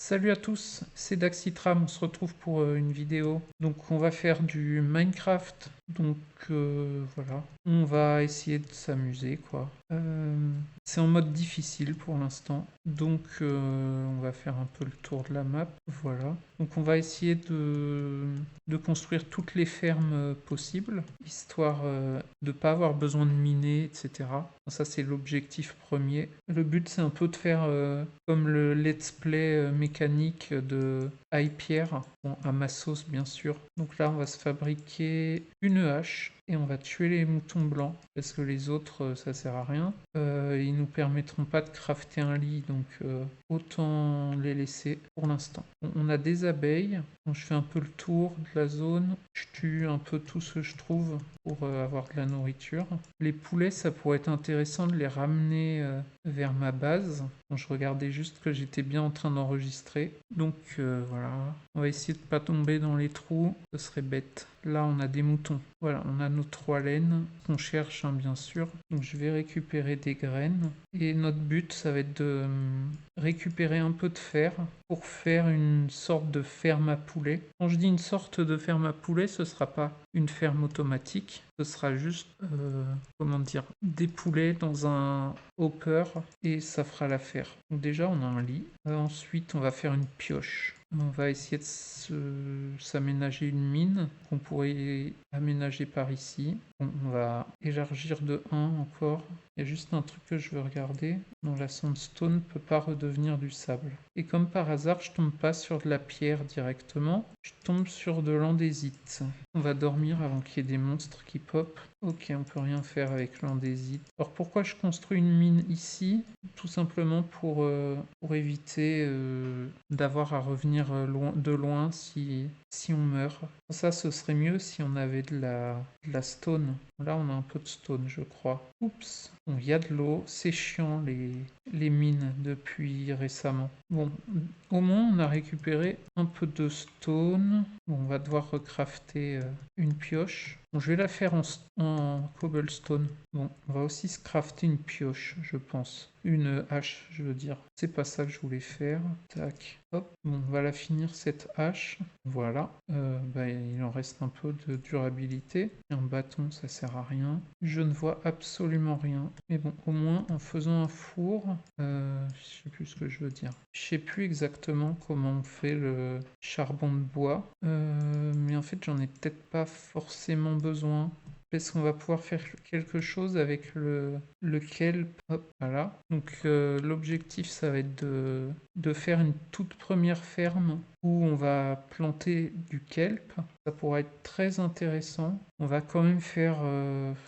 Salut à tous, c'est Daxitram, on se retrouve pour une vidéo. Donc on va faire du Minecraft, donc voilà. On va essayer de s'amuser quoi. C'est en mode difficile pour l'instant, donc on va faire un peu le tour de la map, voilà. Donc on va essayer de construire toutes les fermes possibles, histoire de ne pas avoir besoin de miner, etc. Ça c'est l'objectif premier. Le but c'est un peu de faire comme le let's play mécanique de Hypierre, bon, à ma sauce bien sûr. Donc là on va se fabriquer une hache et on va tuer les moutons blancs parce que les autres ça sert à rien. Ils nous permettront pas de crafter un lit, donc autant les laisser pour l'instant. On a des abeilles, donc je fais un peu le tour de la zone, je tue un peu tout ce que je trouve pour avoir de la nourriture. Les poulets, ça pourrait être intéressant de les ramener vers ma base. Bon, je regardais juste que j'étais bien en train d'enregistrer. Donc voilà, on va essayer de ne pas tomber dans les trous, ce serait bête. Là, on a des moutons. Voilà, on a nos 3 laines qu'on cherche, hein, bien sûr. Donc je vais récupérer des graines. Et notre but, ça va être de récupérer un peu de fer pour faire une sorte de ferme à poulets. Quand je dis une sorte de ferme à poulets, ce ne sera pas une ferme automatique. Ce sera juste, comment dire, des poulets dans un hopper et ça fera l'affaire. Donc déjà, on a un lit. Ensuite, on va faire une pioche. On va essayer de s'aménager une mine qu'on pourrait aménager par ici. Bon, on va élargir de 1 encore. Il y a juste un truc que je veux regarder. Non, la sandstone ne peut pas redevenir du sable. Et comme par hasard, je tombe pas sur de la pierre directement. Je tombe sur de l'andésite. On va dormir avant qu'il y ait des monstres qui pop. Ok, on peut rien faire avec l'andésite. Alors pourquoi je construis une mine ici? Tout simplement pour éviter d'avoir à revenir de loin si on meurt. Ça, ce serait mieux si on avait de la stone. Là, on a un peu de stone, je crois. Oups. Bon, il y a de l'eau. C'est chiant, les mines, depuis récemment. Bon, au moins, on a récupéré un peu de stone. Bon, on va devoir recrafter une pioche. Bon, je vais la faire en cobblestone. Bon, on va aussi se crafter une pioche, je pense. Une hache, je veux dire. C'est pas ça que je voulais faire. Tac. Hop. Bon, on va la finir cette hache. Voilà. Il en reste un peu de durabilité. Un bâton, ça sert à rien. Je ne vois absolument rien. Mais bon, au moins, en faisant un four, je sais plus ce que je veux dire. Je sais plus exactement comment on fait le charbon de bois. Mais en fait, j'en ai peut-être pas forcément besoin. Est-ce qu'on va pouvoir faire quelque chose avec le kelp? Hop, voilà. Donc l'objectif, ça va être de faire une toute première ferme où on va planter du kelp. Ça pourrait être très intéressant. On va quand même faire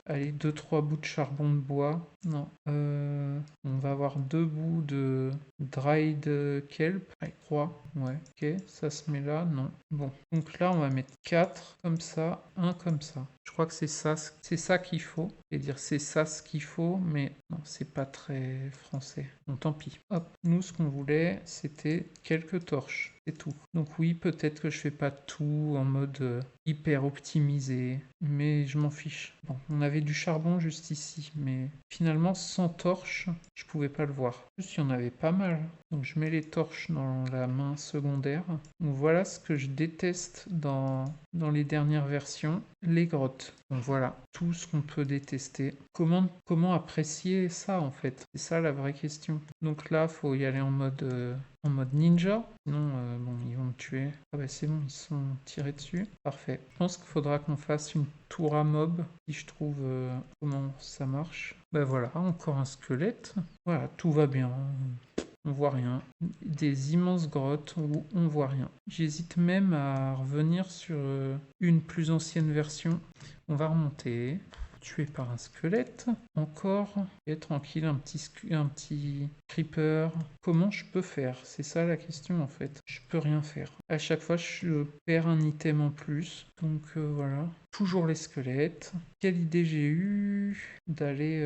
allez, 2-3 bouts de charbon de bois. Non. On va avoir 2 bouts de dried kelp. Allez, 3. Ouais. Ok, ça se met là. Non. Bon. Donc là, on va mettre 4 comme ça, un comme ça. Je crois que c'est ça qu'il faut. Et dire c'est ça ce qu'il faut, mais non, c'est pas très français. Bon, tant pis. Hop. Nous, ce qu'on voulait, c'était quelques torches. C'est tout. Donc oui, peut-être que je fais pas tout en mode hyper optimisé, mais je m'en fiche. Bon, on avait du charbon juste ici, mais finalement, sans torches, je pouvais pas le voir. En plus, il y en avait pas mal. Donc je mets les torches dans la main secondaire. Donc voilà ce que je déteste dans les dernières versions, les grottes. Donc voilà, tout ce qu'on peut détester. Comment apprécier ça en fait? C'est ça la vraie question. Donc là, faut y aller en mode ninja. Sinon, bon, ils vont me tuer. Ah bah c'est bon, ils sont tirés dessus. Parfait. Je pense qu'il faudra qu'on fasse une tour à mob si je trouve comment ça marche. Bah voilà, encore un squelette. Voilà, tout va bien. On voit rien. Des immenses grottes où on voit rien. J'hésite même à revenir sur une plus ancienne version. On va remonter. Tué par un squelette. Encore. Et tranquille, un petit creeper. Comment je peux faire? C'est ça la question en fait. Je peux rien faire. À chaque fois, je perds un item en plus. Donc voilà. Toujours les squelettes. Quelle idée j'ai eue d'aller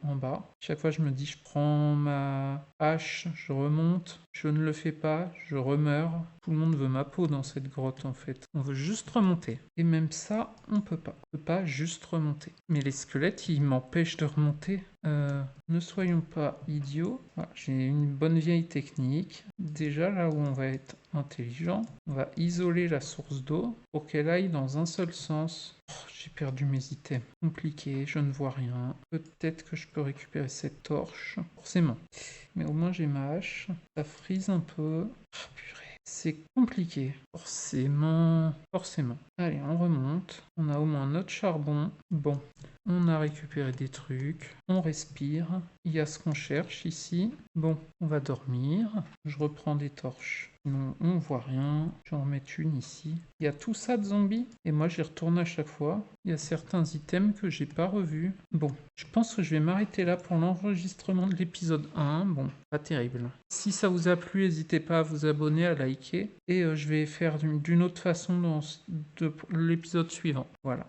en bas. Chaque fois, je me dis, je prends ma hache, je remonte. Je ne le fais pas, je remeurs. Tout le monde veut ma peau dans cette grotte en fait. On veut juste remonter. Et même ça, on peut pas. On peut pas juste remonter. Mais les squelettes, ils m'empêchent de remonter. Ne soyons pas idiots. Voilà, j'ai une bonne vieille technique. Déjà, là où on va être intelligent, on va isoler la source d'eau pour qu'elle aille dans un seul sens. Oh, j'ai perdu mes items. Compliqué, je ne vois rien. Peut-être que je peux récupérer cette torche. Forcément. Mais au moins j'ai ma hache. Ça frise un peu. Ah, purée. C'est compliqué. Forcément. Forcément. Allez, on remonte. On a au moins notre charbon. Bon. On a récupéré des trucs. On respire. Il y a ce qu'on cherche ici. Bon, on va dormir. Je reprends des torches. Non, on voit rien. Je vais en mettre une ici. Il y a tout ça de zombies. Et moi, j'y retourne à chaque fois. Il y a certains items que j'ai pas revus. Bon, je pense que je vais m'arrêter là pour l'enregistrement de l'épisode 1. Bon, pas terrible. Si ça vous a plu, n'hésitez pas à vous abonner, à liker. Et je vais faire d'une autre façon dans l'épisode suivant. Voilà.